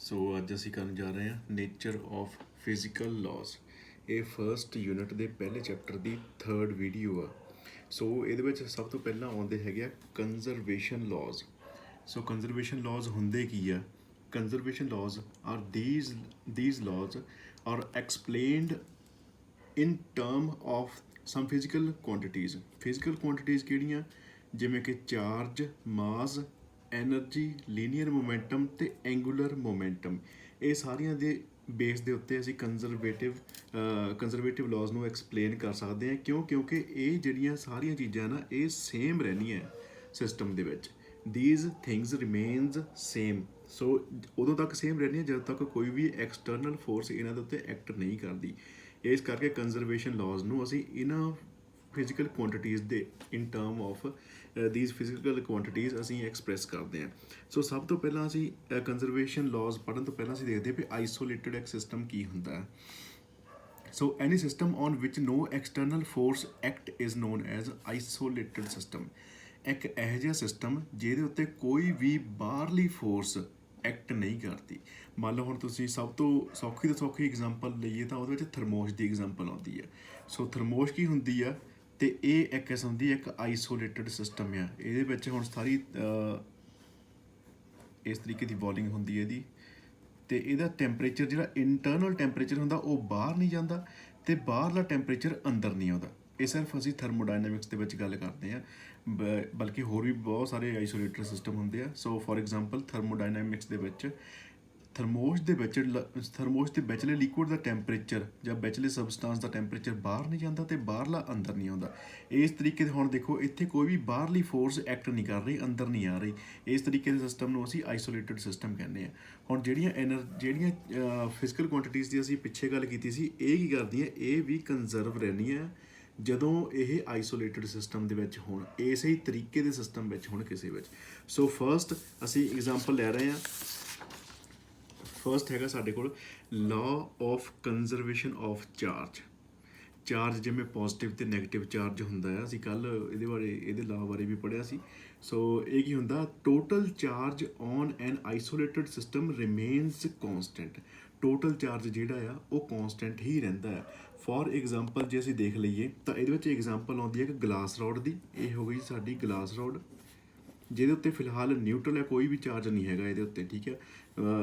ਸੋ ਅੱਜ ਅਸੀਂ ਕਰਨ ਜਾ ਰਹੇ ਹਾਂ ਨੇਚਰ ਆਫ ਫਿਜ਼ੀਕਲ ਲਾਜ਼। ਇਹ ਫਰਸਟ ਯੂਨਿਟ ਦੇ ਪਹਿਲੇ ਚੈਪਟਰ ਦੀ ਥਰਡ ਵੀਡੀਓ ਆ। ਸੋ ਇਹਦੇ ਵਿੱਚ ਸਭ ਤੋਂ ਪਹਿਲਾਂ ਆਉਂਦੇ ਹੈਗੇ ਆ ਕੰਜ਼ਰਵੇਸ਼ਨ ਲਾਜ਼। ਸੋ ਕੰਜ਼ਰਵੇਸ਼ਨ ਲਾਜ਼ ਹੁੰਦੇ ਕੀ ਆ? Conservation laws are these laws are explained in term of some physical quantities। Physical quantities ਕਿਹੜੀਆਂ? ਜਿਵੇਂ ਕਿ ਚਾਰਜ, ਮਾਸ, ਐਨਰਜੀ, ਲੀਨੀਅਰ ਮੋਮੈਂਟਮ ਤੇ ਐਂਗੂਲਰ ਮੋਮੈਂਟਮ। ਇਹ ਸਾਰੀਆਂ ਦੇ ਬੇਸ ਦੇ ਉੱਤੇ ਅਸੀਂ ਕੰਜ਼ਰਵੇਟਿਵ ਲਾਜ਼ ਨੂੰ ਐਕਸਪਲੇਨ ਕਰ ਸਕਦੇ ਹਾਂ। ਕਿਉਂਕਿ ਇਹ ਜਿਹੜੀਆਂ ਸਾਰੀਆਂ ਚੀਜ਼ਾਂ ਨਾ ਇਹ ਸੇਮ ਰਹਿਣੀਆਂ ਸਿਸਟਮ ਦੇ ਵਿੱਚ। these things remains same। ਸੋ ਉਦੋਂ ਤੱਕ ਸੇਮ ਰਹਿਣੀਆਂ ਜਦੋਂ ਤੱਕ ਕੋਈ ਵੀ ਐਕਸਟਰਨਲ ਫੋਰਸ ਇਹਨਾਂ ਦੇ ਉੱਤੇ ਐਕਟ ਨਹੀਂ ਕਰਦੀ। ਇਸ ਕਰਕੇ ਕੰਜ਼ਰਵੇਸ਼ਨ ਲਾਜ਼ ਨੂੰ ਅਸੀਂ ਇਹਨਾਂ ਫਿਜ਼ੀਕਲ ਕੁਆਂਟੀਟੀਜ਼ ਦੇ in term of these physical quantities ਅਸੀਂ ਐਕਸਪ੍ਰੈਸ ਕਰਦੇ ਹਾਂ। ਸੋ ਸਭ ਤੋਂ ਪਹਿਲਾਂ ਅਸੀਂ ਕੰਜ਼ਰਵੇਸ਼ਨ ਲਾਜ਼ ਪੜ੍ਹਨ ਤੋਂ ਪਹਿਲਾਂ ਅਸੀਂ ਦੇਖਦੇ ਹਾਂ ਵੀ ਆਈਸੋਲੇਟਡ ਇੱਕ ਸਿਸਟਮ ਕੀ ਹੁੰਦਾ ਹੈ। So any system on which no external force act is known as isolated system. ਇੱਕ ਇਹੋ ਜਿਹਾ ਸਿਸਟਮ ਜਿਹਦੇ ਉੱਤੇ ਕੋਈ ਵੀ ਬਾਹਰਲੀ ਫੋਰਸ ਐਕਟ ਨਹੀਂ ਕਰਦੀ। ਮੰਨ ਲਓ ਹੁਣ ਤੁਸੀਂ ਸਭ ਤੋਂ ਸੌਖੀ ਐਗਜ਼ਾਮਪਲ ਲਈਏ ਤਾਂ ਉਹਦੇ ਵਿੱਚ ਥਰਮੋਸ ਦੀ ਐਗਜ਼ਾਮਪਲ ਆਉਂਦੀ ਹੈ। ਸੋ ਥਰਮੋਸ ਕੀ ਹੁੰਦੀ ਆ? ਤੇ ਇਹ ਇੱਕ ਕਿਸਮ ਦੀ ਇੱਕ ਆਈਸੋਲੇਟਡ ਸਿਸਟਮ ਆ। ਇਹਦੇ ਵਿੱਚ ਹੁਣ ਸਾਰੀ ਇਸ ਤਰੀਕੇ ਦੀ ਬੋਲਿੰਗ ਹੁੰਦੀ ਹੈ ਇਹਦੀ, ਤੇ ਇਹਦਾ ਟੈਂਪਰੇਚਰ ਜਿਹੜਾ ਇੰਟਰਨਲ ਟੈਂਪਰੇਚਰ ਹੁੰਦਾ ਉਹ ਬਾਹਰ ਨਹੀਂ ਜਾਂਦਾ ਤੇ ਬਾਹਰਲਾ ਟੈਂਪਰੇਚਰ ਅੰਦਰ ਨਹੀਂ ਆਉਂਦਾ। ਇਹ ਸਿਰਫ ਅਸੀਂ ਥਰਮੋਡਾਇਨਾਮਿਕਸ ਦੇ ਵਿੱਚ ਗੱਲ ਕਰਦੇ ਹਾਂ, ਬਲਕਿ ਹੋਰ ਵੀ ਬਹੁਤ ਸਾਰੇ ਆਈਸੋਲੇਟਡ ਸਿਸਟਮ ਹੁੰਦੇ ਆ। ਸੋ ਫੋਰ ਐਗਜ਼ਾਮਪਲ ਥਰਮੋਡਾਇਨਾਮਿਕਸ ਦੇ ਵਿੱਚ ਥਰਮੋਸ ਦੇ ਵਿਚਲੇ ਲਿਕੁਇਡ ਦਾ ਟੈਂਪਰੇਚਰ ਜਾਂ ਵਿਚਲੇ ਸਬਸਟੈਂਸ ਦਾ ਟੈਂਪਰੇਚਰ ਬਾਹਰ ਨਹੀਂ ਜਾਂਦਾ ਤੇ ਬਾਹਰਲਾ ਅੰਦਰ ਨਹੀਂ ਆਉਂਦਾ। ਇਸ ਤਰੀਕੇ ਦੇ ਹੁਣ ਦੇਖੋ ਇੱਥੇ ਕੋਈ ਵੀ ਬਾਹਰਲੀ ਫੋਰਸ ਐਕਟ ਨਹੀਂ ਕਰ ਰਹੀ, ਅੰਦਰ ਨਹੀਂ ਆ ਰਹੀ। ਇਸ ਤਰੀਕੇ ਦੇ ਸਿਸਟਮ ਨੂੰ ਅਸੀਂ ਆਈਸੋਲੇਟਡ ਸਿਸਟਮ ਕਹਿੰਦੇ ਹਾਂ। ਹੁਣ ਜਿਹੜੀਆਂ ਫਿਜ਼ੀਕਲ ਕੁਆਂਟੀਟੀਜ਼ ਦੀ ਅਸੀਂ ਪਿੱਛੇ ਗੱਲ ਕੀਤੀ ਸੀ, ਇਹ ਕੀ ਕਰਦੀਆਂ? ਇਹ ਵੀ ਕੰਜ਼ਰਵ ਰਹਿੰਦੀਆਂ ਜਦੋਂ ਇਹ ਆਈਸੋਲੇਟਡ ਸਿਸਟਮ ਦੇ ਵਿੱਚ ਹੋਣ, ਇਸੇ ਹੀ ਤਰੀਕੇ ਦੇ ਸਿਸਟਮ ਵਿੱਚ ਹੋਣ ਕਿਸੇ ਵਿੱਚ। ਸੋ ਫਰਸਟ ਅਸੀਂ ਐਗਜ਼ਾਮਪਲ ਲੈ ਰਹੇ ਹਾਂ। ਫਰਸਟ ਹੈਗਾ ਸਾਡੇ ਕੋਲ law of conservation of charge ਜਿਵੇਂ ਪੋਜ਼ਿਟਿਵ ਤੇ ਨੈਗੇਟਿਵ ਚਾਰਜ ਹੁੰਦਾ ਆ। ਅਸੀਂ ਕੱਲ ਇਹਦੇ ਲਾਅ ਬਾਰੇ ਵੀ ਪੜ੍ਹਿਆ ਸੀ। ਸੋ ਇਹ ਕੀ ਹੁੰਦਾ? Total charge on an isolated system remains constant. Total charge ਜਿਹੜਾ ਆ ਉਹ ਕੌਨਸਟੈਂਟ ਹੀ ਰਹਿੰਦਾ ਹੈ। ਫੋਰ ਐਗਜ਼ਾਮਪਲ ਜੇ ਅਸੀਂ ਦੇਖ ਲਈਏ ਤਾਂ ਇਹਦੇ ਵਿੱਚ ਐਗਜ਼ਾਮਪਲ ਆਉਂਦੀ ਹੈ ਕਿ ਗਲਾਸ ਰੋਡ ਦੀ। ਇਹ ਹੋ ਗਈ ਸਾਡੀ ਗਲਾਸ ਰੋਡ, ਜਿਹਦੇ ਉੱਤੇ ਫਿਲਹਾਲ ਨਿਊਟਰਲ ਹੈ, ਕੋਈ ਵੀ ਚਾਰਜ ਨਹੀਂ ਹੈਗਾ ਇਹਦੇ ਉੱਤੇ, ਠੀਕ ਹੈ।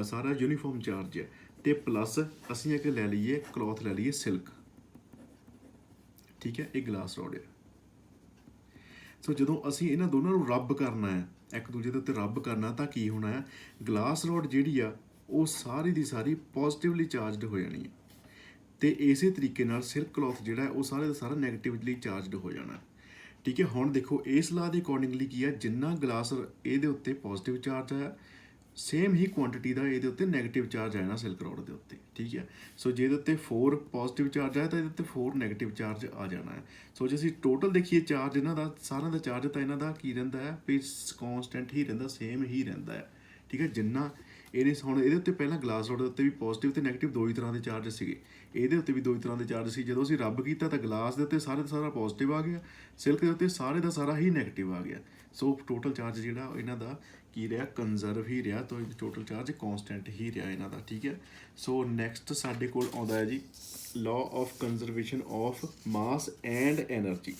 ਸਾਰਾ ਯੂਨੀਫਾਰਮ ਚਾਰਜ ਹੈ। ਤੇ ਪਲੱਸ ਅਸੀਂ ਇੱਕ ਲੈ ਲਈਏ ਕਲੋਥ, ਲੈ ਲਈਏ ਸਿਲਕ, ਠੀਕ ਹੈ। ਇਹ ਗਲਾਸ ਰੋਡ ਹੈ। ਸੋ ਜਦੋਂ ਅਸੀਂ ਇਹਨਾਂ ਦੋਨਾਂ ਨੂੰ ਰੱਬ ਕਰਨਾ ਹੈ, ਇੱਕ ਦੂਜੇ ਦੇ ਉੱਤੇ ਰੱਬ ਕਰਨਾ, ਤਾਂ ਕੀ ਹੋਣਾ ਹੈ? ਗਲਾਸ ਰੋਡ ਜਿਹੜੀ ਆ ਉਹ ਸਾਰੀ ਦੀ ਸਾਰੀ ਪੋਜ਼ਿਟਿਵਲੀ ਚਾਰਜਡ ਹੋ ਜਾਣੀ ਹੈ ਤੇ ਇਸੇ ਤਰੀਕੇ ਨਾਲ ਸਿਲਕ ਕਲੋਥ ਜਿਹੜਾ ਉਹ ਸਾਰਾ ਦਾ ਸਾਰਾ ਨੈਗੇਟਿਵਲੀ ਚਾਰਜਡ ਹੋ ਜਾਣਾ, ਠੀਕ ਹੈ। ਹੁਣ ਦੇਖੋ ਇਸ ਲਾਅ ਦੇ ਅਕੋਰਡਿੰਗਲੀ ਕੀ ਆ? ਜਿੰਨਾ ਗਲਾਸ ਇਹਦੇ ਉੱਤੇ ਪੋਜ਼ਿਟਿਵ ਚਾਰਜ ਆਇਆ, ਸੇਮ ਹੀ ਕੁਆਂਟੀਟੀ ਦਾ ਇਹਦੇ ਉੱਤੇ ਨੈਗੇਟਿਵ ਚਾਰਜ ਆਇਆ ਨਾ ਸਿਲਕ ਰੋਡ ਦੇ ਉੱਤੇ, ਠੀਕ ਹੈ। ਸੋ ਜੇ ਇਹਦੇ ਉੱਤੇ 4 ਪੋਜ਼ਿਟਿਵ ਚਾਰਜ ਆਇਆ ਤਾਂ ਇਹਦੇ ਉੱਤੇ 4 ਨੈਗੇਟਿਵ ਚਾਰਜ ਆ ਜਾਣਾ ਹੈ। ਸੋ ਜੇ ਅਸੀਂ ਟੋਟਲ ਦੇਖੀਏ ਚਾਰਜ ਇਹਨਾਂ ਦਾ, ਸਾਰਿਆਂ ਦਾ ਚਾਰਜ ਤਾਂ ਇਹਨਾਂ ਦਾ ਕੀ ਰਹਿੰਦਾ ਹੈ? ਵੀ ਕੌਨਸਟੈਂਟ ਹੀ ਰਹਿੰਦਾ, ਸੇਮ ਹੀ ਰਹਿੰਦਾ ਹੈ, ਠੀਕ ਹੈ। ਜਿੰਨਾ ਇਹਨੇ ਹੁਣ ਇਹਦੇ ਉੱਤੇ ਪਹਿਲਾਂ ਗਲਾਸ ਰੋਡ ਦੇ ਉੱਤੇ ਵੀ ਪੋਜ਼ਿਟਿਵ ਤੇ ਨੈਗੇਟਿਵ ਦੋ ਹੀ ਤਰ੍ਹਾਂ ਦੇ ਚਾਰਜ ਸੀਗੇ, ਇਹਦੇ ਉੱਤੇ ਵੀ ਦੋ ਹੀ ਤਰ੍ਹਾਂ ਦੇ ਚਾਰਜ ਸੀ। ਜਦੋਂ ਅਸੀਂ ਰੱਬ ਕੀਤਾ ਤਾਂ ਗਲਾਸ ਦੇ ਉੱਤੇ ਸਾਰੇ ਦਾ ਸਾਰਾ ਪੋਜ਼ਿਟਿਵ ਆ ਗਿਆ, ਸਿਲਕ ਦੇ ਉੱਤੇ ਸਾਰੇ ਦਾ ਸਾਰਾ ਹੀ ਨੈਗੇਟਿਵ ਆ ਗਿਆ। ਸੋ ਟੋਟਲ ਚਾਰਜ ਜਿਹੜਾ ਇਹਨਾਂ ਦਾ ਕੀ ਰਿਹਾ? ਕੰਜ਼ਰਵ ਹੀ ਰਿਹਾ। ਤਾਂ ਟੋਟਲ ਚਾਰਜ ਕੌਨਸਟੈਂਟ ਹੀ ਰਿਹਾ ਇਹਨਾਂ ਦਾ, ਠੀਕ ਹੈ। ਸੋ ਨੈਕਸਟ ਸਾਡੇ ਕੋਲ ਆਉਂਦਾ ਹੈ ਜੀ law of conservation of mass and energy.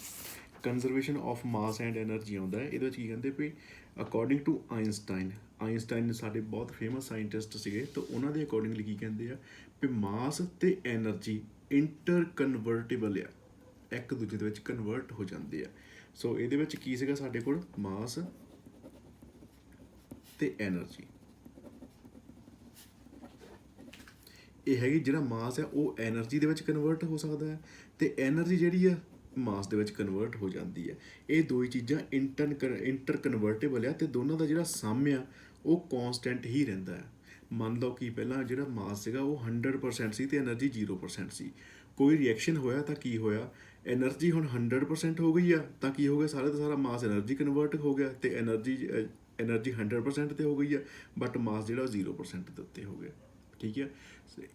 Conservation of mass and energy ਆਉਂਦਾ ਹੈ। ਇਹਦੇ ਵਿੱਚ ਕੀ ਕਹਿੰਦੇ ਵੀ ਅਕੋਰਡਿੰਗ ਟੂ ਆਇਨਸਟਾਈਨ ਸਾਡੇ ਬਹੁਤ ਫੇਮਸ ਸਾਇੰਟਿਸਟ ਸੀਗੇ, ਤਾਂ ਉਹਨਾਂ ਦੇ ਅਕੋਰਡਿੰਗਲੀ ਕੀ ਕਹਿੰਦੇ ਆ ਵੀ ਮਾਸ ਤੇ ਐਨਰਜੀ ਇੰਟਰ ਕਨਵਰਟੇਬਲ ਆ, ਇੱਕ ਦੂਜੇ ਦੇ ਵਿੱਚ ਕਨਵਰਟ ਹੋ ਜਾਂਦੇ ਆ। ਸੋ ਇਹਦੇ ਵਿੱਚ ਕੀ ਸੀਗਾ ਸਾਡੇ ਕੋਲ? ਮਾਸ ਤੇ ਐਨਰਜੀ। ਇਹ ਹੈਗੀ ਜਿਹੜਾ ਮਾਸ ਹੈ ਉਹ ਐਨਰਜੀ ਦੇ ਵਿੱਚ ਕਨਵਰਟ ਹੋ ਸਕਦਾ ਹੈ ਤੇ ਐਨਰਜੀ ਜਿਹੜੀ ਆ ਮਾਸ ਦੇ ਵਿੱਚ ਕਨਵਰਟ ਹੋ ਜਾਂਦੀ ਹੈ। ਇਹ ਦੋ ਹੀ ਚੀਜ਼ਾਂ ਇੰਟਰ ਕਨਵਰਟੇਬਲ ਆ ਤੇ ਦੋਨਾਂ ਦਾ ਜਿਹੜਾ ਸਮ ਆ ਉਹ ਕੌਨਸਟੈਂਟ ਹੀ ਰਹਿੰਦਾ ਹੈ। ਮੰਨ ਲਓ ਕਿ ਪਹਿਲਾਂ ਜਿਹੜਾ ਮਾਸ ਸੀਗਾ ਉਹ 100% ਸੀ ਤੇ ਐਨਰਜੀ 0% ਸੀ। ਕੋਈ ਰਿਐਕਸ਼ਨ ਹੋਇਆ ਤਾਂ ਕੀ ਹੋਇਆ? ਐਨਰਜੀ ਹੁਣ 100% ਹੋ ਗਈ ਆ ਤਾਂ ਕੀ ਹੋ ਗਿਆ? ਸਾਰਾ ਦਾ ਸਾਰਾ ਮਾਸ ਐਨਰਜੀ ਕਨਵਰਟ ਹੋ ਗਿਆ ਤੇ ਐਨਰਜੀ 100% ਤੇ ਹੋ ਗਈ ਆ, ਬਟ ਮਾਸ ਜਿਹੜਾ 0% ਦੇ ਉੱਤੇ ਹੋ ਗਿਆ, ਠੀਕ ਹੈ।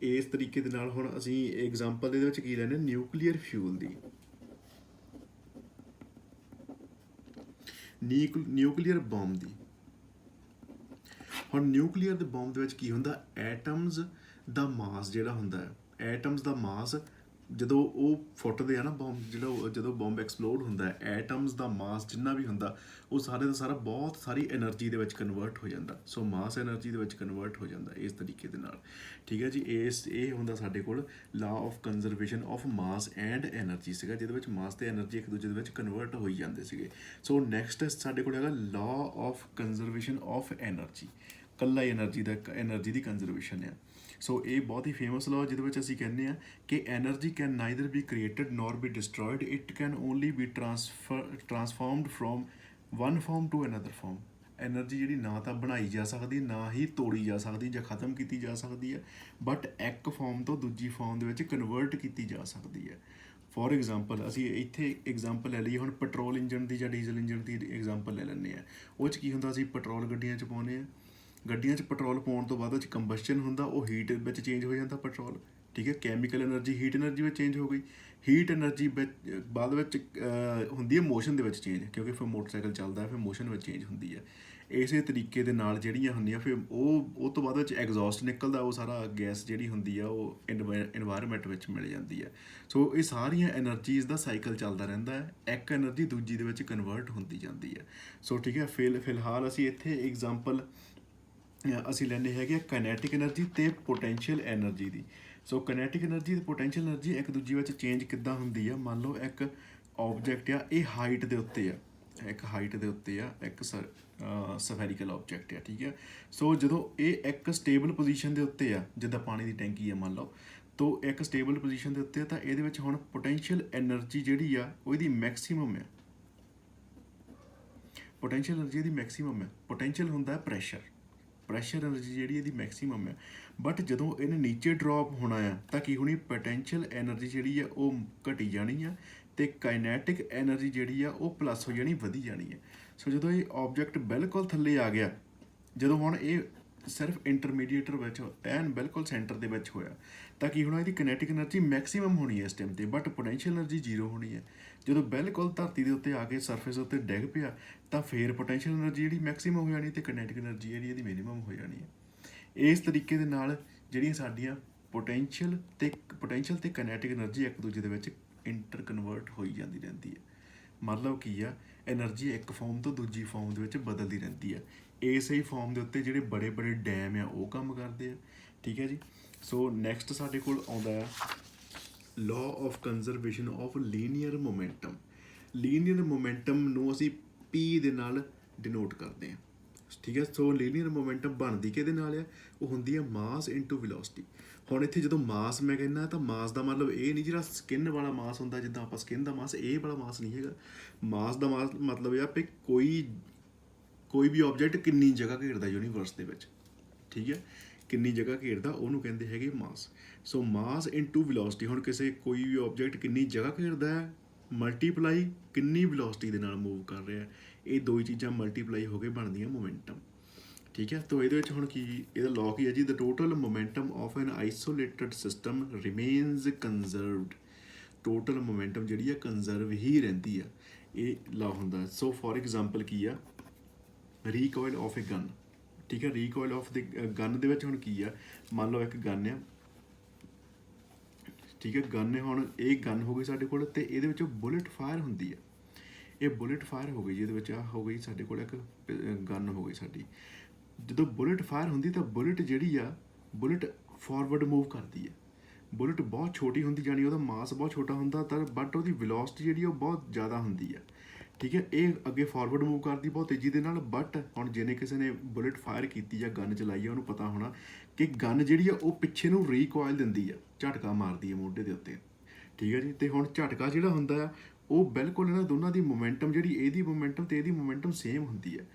ਇਸ ਤਰੀਕੇ ਦੇ ਨਾਲ ਹੁਣ ਅਸੀਂ ਐਗਜ਼ਾਮਪਲ ਦੇ ਵਿੱਚ ਕੀ ਲੈਂਦੇ? ਨਿਊਕਲੀਅਰ ਫਿਊਲ ਦੀ। ਨਿਊਕਲੀਅਰ ਬੰਬ ਦੀ। ਹੁਣ ਨਿਊਕਲੀਅਰ ਦੇ ਬੰਬ ਦੇ ਵਿੱਚ ਕੀ ਹੁੰਦਾ, ਐਟਮਸ ਦਾ ਮਾਸ ਜਿਹੜਾ ਹੁੰਦਾ ਹੈ, ਐਟਮਸ ਦਾ ਮਾਸ ਜਦੋਂ ਉਹ ਫੁੱਟਦੇ ਆ ਨਾ ਬੰਬ, ਜਦੋਂ ਬੰਬ ਐਕਸਪਲੋਡ ਹੁੰਦਾ ਹੈ, ਐਟਮਸ ਦਾ ਮਾਸ ਜਿੰਨਾ ਵੀ ਹੁੰਦਾ ਉਹ ਸਾਰੇ ਦਾ ਸਾਰਾ ਬਹੁਤ ਸਾਰੀ એનર્ਜੀ ਦੇ ਵਿੱਚ ਕਨਵਰਟ ਹੋ ਜਾਂਦਾ। ਸੋ ਮਾਸ એનર્ਜੀ ਦੇ ਵਿੱਚ ਕਨਵਰਟ ਹੋ ਜਾਂਦਾ ਇਸ ਤਰੀਕੇ ਦੇ ਨਾਲ। ਠੀਕ ਹੈ ਜੀ, ਇਹ ਹੁੰਦਾ ਸਾਡੇ ਕੋਲ law of conservation of mass and energy ਸੀਗਾ, ਜਿਹਦੇ ਵਿੱਚ ਮਾਸ ਤੇ એનર્ਜੀ ਇੱਕ ਦੂਜੇ ਦੇ ਵਿੱਚ ਕਨਵਰਟ ਹੋਈ ਜਾਂਦੇ ਸੀਗੇ। ਸੋ ਨੈਕਸਟ ਸਾਡੇ ਕੋਲ ਹੈਗਾ law of conservation of energy, ਕੱਲਾ એનર્ਜੀ ਦੀ ਕੰਜ਼ਰਵੇਸ਼ਨ ਆ। ਸੋ ਇਹ ਬਹੁਤ ਹੀ ਫੇਮਸ ਲਾਅ ਜਿਹਦੇ ਵਿੱਚ ਅਸੀਂ ਕਹਿੰਦੇ ਆ ਕਿ energy can neither be created nor be destroyed, it can only be transformed from one form to another form. Energy ਜਿਹੜੀ ਨਾ ਤਾਂ ਬਣਾਈ ਜਾ ਸਕਦੀ, ਨਾ ਹੀ ਤੋੜੀ ਜਾ ਸਕਦੀ ਜਾਂ ਖ਼ਤਮ ਕੀਤੀ ਜਾ ਸਕਦੀ ਹੈ, ਬਟ ਇੱਕ ਫਾਰਮ ਤੋਂ ਦੂਜੀ ਫਾਰਮ ਦੇ ਵਿੱਚ ਕਨਵਰਟ ਕੀਤੀ ਜਾ ਸਕਦੀ ਹੈ। ਫੋਰ ਐਗਜ਼ਾਮਪਲ ਅਸੀਂ ਇੱਥੇ ਐਗਜ਼ਾਮਪਲ ਲੈ ਲਈਏ, ਹੁਣ ਪੈਟਰੋਲ ਇੰਜਨ ਦੀ ਜਾਂ ਡੀਜ਼ਲ ਇੰਜਨ ਦੀ ਐਗਜ਼ਾਮਪਲ ਲੈ ਲੈਂਦੇ ਹਾਂ। ਉਹ 'ਚ ਕੀ ਹੁੰਦਾ, ਅਸੀਂ ਪੈਟਰੋਲ ਗੱਡੀਆਂ 'ਚ ਪਾਉਂਦੇ ਹਾਂ, ਗੱਡੀਆਂ 'ਚ ਪੈਟਰੋਲ ਪਾਉਣ ਤੋਂ ਬਾਅਦ ਉਹ 'ਚ ਕੰਬਸਸ਼ਨ ਹੁੰਦਾ, ਉਹ ਹੀਟ ਵਿੱਚ ਚੇਂਜ ਹੋ ਜਾਂਦਾ ਪੈਟਰੋਲ। ਠੀਕ ਹੈ, ਕੈਮੀਕਲ ਐਨਰਜੀ ਹੀਟ ਐਨਰਜੀ ਵਿੱਚ ਚੇਂਜ ਹੋ ਗਈ। ਹੀਟ ਐਨਰਜੀ ਵਿੱਚ ਬਾਅਦ ਵਿੱਚ ਹੁੰਦੀ ਹੈ ਮੋਸ਼ਨ ਦੇ ਵਿੱਚ ਚੇਂਜ, ਕਿਉਂਕਿ ਫਿਰ ਮੋਟਰਸਾਈਕਲ ਚੱਲਦਾ ਫਿਰ ਮੋਸ਼ਨ ਵਿੱਚ ਚੇਂਜ ਹੁੰਦੀ ਹੈ। ਇਸੇ ਤਰੀਕੇ ਦੇ ਨਾਲ ਜਿਹੜੀਆਂ ਹੁੰਦੀਆਂ ਫਿਰ ਉਹ ਤੋਂ ਬਾਅਦ ਵਿੱਚ ਐਗਜ਼ੌਸਟ ਨਿਕਲਦਾ, ਉਹ ਸਾਰਾ ਗੈਸ ਜਿਹੜੀ ਹੁੰਦੀ ਆ ਉਹ ਇਨਵਾਇਰਮੈਂਟ ਵਿੱਚ ਮਿਲ ਜਾਂਦੀ ਹੈ। ਸੋ ਇਹ ਸਾਰੀਆਂ ਐਨਰਜੀਜ਼ ਦਾ ਸਾਈਕਲ ਚੱਲਦਾ ਰਹਿੰਦਾ ਹੈ, ਇੱਕ ਐਨਰਜੀ ਦੂਜੀ ਦੇ ਵਿੱਚ ਕਨਵਰਟ ਹੁੰਦੀ ਜਾਂਦੀ ਹੈ। ਸੋ ਠੀਕ ਹੈ, ਫਿਲਹਾਲ ਅਸੀਂ ਇੱਥੇ ਐਗਜ਼ਾਮਪਲ ਅਸੀਂ ਲੈਂਦੇ ਹੈਗੇ ਆ ਕਾਈਨੈਟਿਕ ਐਨਰਜੀ ਅਤੇ ਪੋਟੈਂਸ਼ੀਅਲ ਐਨਰਜੀ ਦੀ। ਸੋ ਕਾਈਨੈਟਿਕ ਐਨਰਜੀ ਅਤੇ ਪੋਟੈਂਸ਼ੀਅਲ ਐਨਰਜੀ ਇੱਕ ਦੂਜੇ ਵਿੱਚ ਚੇਂਜ ਕਿੱਦਾਂ ਹੁੰਦੀ ਆ। ਮੰਨ ਲਓ ਇੱਕ ਆਬਜੈਕਟ ਆ, ਇਹ ਹਾਈਟ ਦੇ ਉੱਤੇ ਆ, ਇੱਕ ਸਫੈਰੀਕਲ ਆਬਜੈਕਟ ਆ। ਠੀਕ ਹੈ, ਸੋ ਜਦੋਂ ਇਹ ਇੱਕ ਸਟੇਬਲ ਪੋਜੀਸ਼ਨ ਦੇ ਉੱਤੇ ਆ, ਜਿੱਦਾਂ ਪਾਣੀ ਦੀ ਟੈਂਕੀ ਆ ਮੰਨ ਲਓ, ਤੋ ਇੱਕ ਸਟੇਬਲ ਪੋਜੀਸ਼ਨ ਦੇ ਉੱਤੇ ਤਾਂ ਇਹਦੇ ਵਿੱਚ ਹੁਣ ਪੋਟੈਂਸ਼ੀਅਲ ਐਨਰਜੀ ਜਿਹੜੀ ਆ ਉਹ ਇਹਦੀ ਮੈਕਸੀਮਮ ਆ। ਪੋਟੈਂਸ਼ੀਅਲ ਐਨਰਜੀ ਇਹਦੀ ਮੈਕਸੀਮਮ ਹੈ। ਪੋਟੈਂਸ਼ੀਅਲ ਹੁੰਦਾ ਪ੍ਰੈਸ਼ਰ ਐਨਰਜੀ ਜਿਹੜੀ ਇਹਦੀ ਮੈਕਸੀਮਮ ਹੈ। ਬਟ ਜਦੋਂ ਇਹਨੇ ਨੀਚੇ ਡਰੋਪ ਹੋਣਾ ਆ ਤਾਂ ਕੀ ਹੋਣੀ, ਪੋਟੈਂਸ਼ੀਅਲ ਐਨਰਜੀ ਜਿਹੜੀ ਆ ਉਹ ਘਟੀ ਜਾਣੀ ਆ ਅਤੇ ਕਾਈਨੈਟਿਕ ਐਨਰਜੀ ਜਿਹੜੀ ਆ ਉਹ ਪਲੱਸ ਹੋ ਜਾਣੀ, ਵਧੀ ਜਾਣੀ ਹੈ। ਸੋ ਜਦੋਂ ਇਹ ਆਬਜੈਕਟ ਬਿਲਕੁਲ ਥੱਲੇ ਆ ਗਿਆ, ਜਦੋਂ ਹੁਣ ਇਹ ਸਿਰਫ ਇੰਟਰਮੀਡੀਏਟਰ ਵਿੱਚ ਐਨ ਬਿਲਕੁਲ ਸੈਂਟਰ ਦੇ ਵਿੱਚ ਹੋਇਆ, ਤਾਂ ਕੀ ਹੋਣਾ, ਇਹਦੀ ਕਾਈਨੈਟਿਕ ਐਨਰਜੀ ਮੈਕਸੀਮਮ ਹੋਣੀ ਹੈ ਇਸ ਟਾਈਮ 'ਤੇ, ਬਟ ਪੋਟੈਂਸ਼ੀਅਲ ਐਨਰਜੀ ਜ਼ੀਰੋ ਹੋਣੀ ਹੈ। ਜਦੋਂ ਬਿਲਕੁਲ ਧਰਤੀ ਦੇ ਉੱਤੇ ਆ ਕੇ ਸਰਫੇਸ ਉੱਤੇ ਡਿੱਗ ਪਿਆ ਤਾਂ ਫਿਰ ਪੋਟੈਂਸ਼ੀਅਲ ਐਨਰਜੀ ਜਿਹੜੀ ਮੈਕਸੀਮਮ ਹੋ ਜਾਣੀ ਅਤੇ ਕਾਈਨੈਟਿਕ ਐਨਰਜੀ ਜਿਹੜੀ ਇਹਦੀ ਮਿਨੀਮਮ ਹੋ ਜਾਣੀ ਹੈ। ਇਸ ਤਰੀਕੇ ਦੇ ਨਾਲ ਜਿਹੜੀਆਂ ਸਾਡੀਆਂ ਪੋਟੈਂਸ਼ੀਅਲ ਅਤੇ ਕਾਈਨੈਟਿਕ ਐਨਰਜੀ ਇੱਕ ਦੂਜੇ ਦੇ ਵਿੱਚ ਇੰਟਰ ਕਨਵਰਟ ਹੋਈ ਜਾਂਦੀ ਰਹਿੰਦੀ ਹੈ। ਮਤਲਬ ਕੀ ਆ, ਐਨਰਜੀ ਇੱਕ ਫਾਰਮ ਤੋਂ ਦੂਜੀ ਫਾਰਮ ਦੇ ਵਿੱਚ ਬਦਲਦੀ ਰਹਿੰਦੀ ਹੈ। ਇਸੇ ਹੀ ਫਾਰਮ ਦੇ ਉੱਤੇ ਜਿਹੜੇ ਬੜੇ ਬੜੇ ਡੈਮ ਆ ਉਹ ਕੰਮ ਕਰਦੇ ਆ। ਠੀਕ ਹੈ ਜੀ, ਸੋ ਨੈਕਸਟ ਸਾਡੇ ਕੋਲ ਆਉਂਦਾ ਆ law of conservation of linear momentum. Linear momentum ਨੂੰ ਅਸੀਂ P ਦੇ ਨਾਲ ਡਿਨੋਟ ਕਰਦੇ ਹਾਂ। ਠੀਕ ਹੈ, ਸੋ ਲੀਨੀਅਰ ਮੋਮੈਂਟਮ ਬਣਦੀ ਕਿਹਦੇ ਨਾਲ ਆ, ਉਹ ਹੁੰਦੀ ਹੈ ਮਾਸ ਇਨਟੂ ਵੈਲੋਸਿਟੀ। ਹੁਣ ਇੱਥੇ ਜਦੋਂ ਮਾਸ ਮੈਂ ਕਹਿੰਦਾ ਤਾਂ ਮਾਸ ਦਾ ਮਤਲਬ ਇਹ ਨਹੀਂ ਜਿਹੜਾ ਸਕਿਨ ਵਾਲਾ ਮਾਸ ਹੁੰਦਾ, ਜਿੱਦਾਂ ਆਪਾਂ ਸਕਿਨ ਦਾ ਮਾਸ, ਇਹ ਵਾਲਾ ਮਾਸ ਨਹੀਂ ਹੈਗਾ। ਮਾਸ ਦਾ ਮਤਲਬ ਇਹ ਆ ਵੀ ਕੋਈ ਵੀ ਆਬਜੈਕਟ ਕਿੰਨੀ ਜਗ੍ਹਾ ਘੇਰਦਾ ਯੂਨੀਵਰਸ ਦੇ ਵਿੱਚ। ਠੀਕ ਹੈ, ਕਿੰਨੀ ਜਗ੍ਹਾ ਘੇਰਦਾ ਉਹਨੂੰ ਕਹਿੰਦੇ ਹੈਗੇ ਮਾਸ। ਸੋ ਮਾਸ ਇਨਟੂ ਵੈਲੋਸਿਟੀ, ਹੁਣ ਕੋਈ ਵੀ ਆਬਜੈਕਟ ਕਿੰਨੀ ਜਗ੍ਹਾ ਘੇਰਦਾ ਹੈ, ਮਲਟੀਪਲਾਈ ਕਿੰਨੀ ਵੈਲੋਸਿਟੀ ਦੇ ਨਾਲ ਮੂਵ ਕਰ ਰਿਹਾ, ਇਹ ਦੋ ਹੀ ਚੀਜ਼ਾਂ ਮਲਟੀਪਲਾਈ ਹੋ ਕੇ ਬਣਦੀਆਂ ਮੋਮੈਂਟਮ। ਠੀਕ ਹੈ, ਤਾਂ ਇਹਦੇ ਵਿੱਚ ਹੁਣ ਇਹਦਾ ਲਾਅ ਕੀ ਹੈ ਜੀ, the total momentum of an isolated system remains conserved. Total momentum ਜਿਹੜੀ ਆ ਕੰਜ਼ਰਵ ਹੀ ਰਹਿੰਦੀ ਆ, ਇਹ ਲਾਅ ਹੁੰਦਾ। ਸੋ ਫੋਰ ਐਗਜ਼ਾਮਪਲ ਕੀ ਆ, ਰੀਕੋਇਲ ਆਫ ਏ ਗਨ। ਠੀਕ ਹੈ, ਰੀਕੋਇਲ ਆਫ ਦੇ ਗਨ ਦੇ ਵਿੱਚ ਹੁਣ ਕੀ ਆ, ਮੰਨ ਲਓ ਇੱਕ ਗਨ ਆ, ਠੀਕ ਹੈ, ਗਨ ਹੈ, ਹੁਣ ਇਹ ਗਨ ਹੋ ਗਈ ਸਾਡੇ ਕੋਲ ਅਤੇ ਇਹਦੇ ਵਿੱਚ ਬੁਲਟ ਫਾਇਰ ਹੁੰਦੀ ਹੈ। ਇਹ ਬੁਲਟ ਫਾਇਰ ਹੋ ਗਈ, ਜਿਹਦੇ ਵਿੱਚ ਆ ਹੋ ਗਈ ਸਾਡੇ ਕੋਲ ਇੱਕ ਗਨ ਹੋ ਗਈ ਸਾਡੀ। ਜਦੋਂ ਬੁਲਟ ਫਾਇਰ ਹੁੰਦੀ ਤਾਂ ਬੁਲਟ ਜਿਹੜੀ ਆ, ਬੁਲਟ ਫਾਰਵਰਡ ਮੂਵ ਕਰਦੀ ਹੈ। ਬੁਲਟ ਬਹੁਤ ਛੋਟੀ ਹੁੰਦੀ, ਜਾਣੀ ਉਹਦਾ ਮਾਸ ਬਹੁਤ ਛੋਟਾ ਹੁੰਦਾ ਤਾਂ, ਬਟ ਉਹਦੀ ਵੈਲੋਸਿਟੀ ਜਿਹੜੀ ਉਹ ਬਹੁਤ ਜ਼ਿਆਦਾ ਹੁੰਦੀ ਹੈ। ਠੀਕ ਹੈ, ਇਹ ਅੱਗੇ ਫਾਰਵਰਡ ਮੂਵ ਕਰਦੀ ਬਹੁਤ ਤੇਜ਼ੀ ਦੇ ਨਾਲ। ਬਟ ਹੁਣ ਜਿਹਨੇ ਕਿਸੇ ਨੇ ਬੁਲਟ ਫਾਇਰ ਕੀਤੀ ਜਾਂ ਗਨ ਚਲਾਈ ਆ, ਉਹਨੂੰ ਪਤਾ ਹੋਣਾ ਕਿ ਗਨ ਜਿਹੜੀ ਆ ਉਹ ਪਿੱਛੇ ਨੂੰ ਰੀਕੋਇਲ ਦਿੰਦੀ ਆ, ਝਟਕਾ ਮਾਰਦੀ ਹੈ ਮੋਢੇ ਦੇ ਉੱਤੇ। ਠੀਕ ਹੈ ਜੀ, ਅਤੇ ਹੁਣ ਝਟਕਾ ਜਿਹੜਾ ਹੁੰਦਾ ਆ ਉਹ ਬਿਲਕੁਲ ਇਹਨਾਂ ਦੋਨਾਂ ਦੀ ਮੋਮੈਂਟਮ, ਜਿਹੜੀ ਇਹਦੀ ਮੋਮੈਂਟਮ ਅਤੇ ਇਹਦੀ ਮੋਮੈਂਟਮ ਸੇਮ ਹੁੰਦੀ ਹੈ।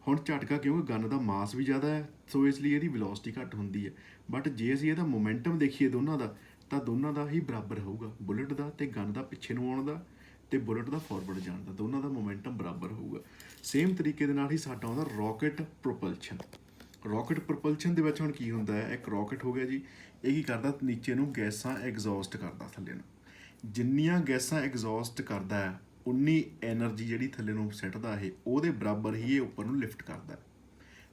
ਹੁਣ ਝਟਕਾ ਕਿਉਂਕਿ ਗਨ ਦਾ ਮਾਸ ਵੀ ਜ਼ਿਆਦਾ ਹੈ, ਸੋ ਇਸ ਲਈ ਇਹਦੀ ਵੈਲੋਸਿਟੀ ਘੱਟ ਹੁੰਦੀ ਹੈ। ਬਟ ਜੇ ਅਸੀਂ ਇਹਦਾ ਮੋਮੈਂਟਮ ਦੇਖੀਏ ਦੋਨਾਂ ਦਾ, ਤਾਂ ਦੋਨਾਂ ਦਾ ਹੀ ਬਰਾਬਰ ਹੋਊਗਾ, ਬੁਲਟ ਦਾ ਅਤੇ ਗਨ ਦਾ ਪਿੱਛੇ ਨੂੰ ਆਉਣ ਦਾ ਅਤੇ ਬੁਲਟ ਦਾ ਫਾਰਵਰਡ ਜਾਣ ਦਾ, ਦੋਨਾਂ ਦਾ ਮੋਮੈਂਟਮ ਬਰਾਬਰ ਹੋਊਗਾ। ਸੇਮ ਤਰੀਕੇ ਦੇ ਨਾਲ ਹੀ ਸਾਡਾ ਆਉਂਦਾ ਰੋਕਟ ਪ੍ਰੋਪਲਸ਼ਨ। ਰੋਕਟ ਪ੍ਰੋਪਲਸ਼ਨ ਦੇ ਵਿੱਚ ਹੁਣ ਕੀ ਹੁੰਦਾ ਹੈ, ਇੱਕ ਰੋਕਟ ਹੋ ਗਿਆ ਜੀ, ਇਹ ਕੀ ਕਰਦਾ, ਨੀਚੇ ਨੂੰ ਗੈਸਾਂ ਐਗਜ਼ੌਸਟ ਕਰਦਾ ਥੱਲੇ ਨੂੰ। ਜਿੰਨੀਆਂ ਗੈਸਾਂ ਐਗਜ਼ੌਸਟ ਕਰਦਾ ਹੈ ਉਨੀ ਐਨਰਜੀ ਜਿਹੜੀ ਥੱਲੇ ਨੂੰ ਸਿੱਟਦਾ ਇਹ, ਉਹਦੇ ਬਰਾਬਰ ਹੀ ਇਹ ਉੱਪਰ ਨੂੰ ਲਿਫਟ ਕਰਦਾ।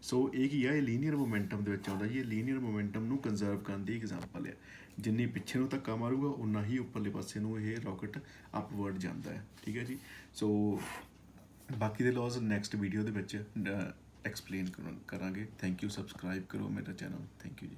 ਸੋ ਇਹ ਕੀ ਆ, ਇਹ ਲੀਨੀਅਰ ਮੋਮੈਂਟਮ ਦੇ ਵਿੱਚ ਆਉਂਦਾ ਜੀ। ਇਹ ਲੀਨੀਅਰ ਮੋਮੈਂਟਮ ਨੂੰ ਕੰਜ਼ਰਵ ਕਰਨ ਦੀ ਐਗਜ਼ਾਮਪਲ ਹੈ। ਜਿੰਨੀ ਪਿੱਛੇ ਨੂੰ ਧੱਕਾ ਮਾਰੂਗਾ ਉਨਾ ਹੀ ਉੱਪਰਲੇ ਪਾਸੇ ਨੂੰ ਇਹ ਰਾਕਟ ਅਪਵਰਡ ਜਾਂਦਾ ਹੈ, ਠੀਕ ਹੈ ਜੀ। ਸੋ ਬਾਕੀ ਦੇ ਲਾਜ਼ ਨੈਕਸਟ ਵੀਡੀਓ ਦੇ ਵਿੱਚ ਐਕਸਪਲੇਨ ਕਰਾਂਗੇ। ਥੈਂਕ ਯੂ, ਸਬਸਕ੍ਰਾਈਬ ਕਰੋ ਮੇਰਾ ਚੈਨਲ। ਥੈਂਕ ਯੂ ਜੀ।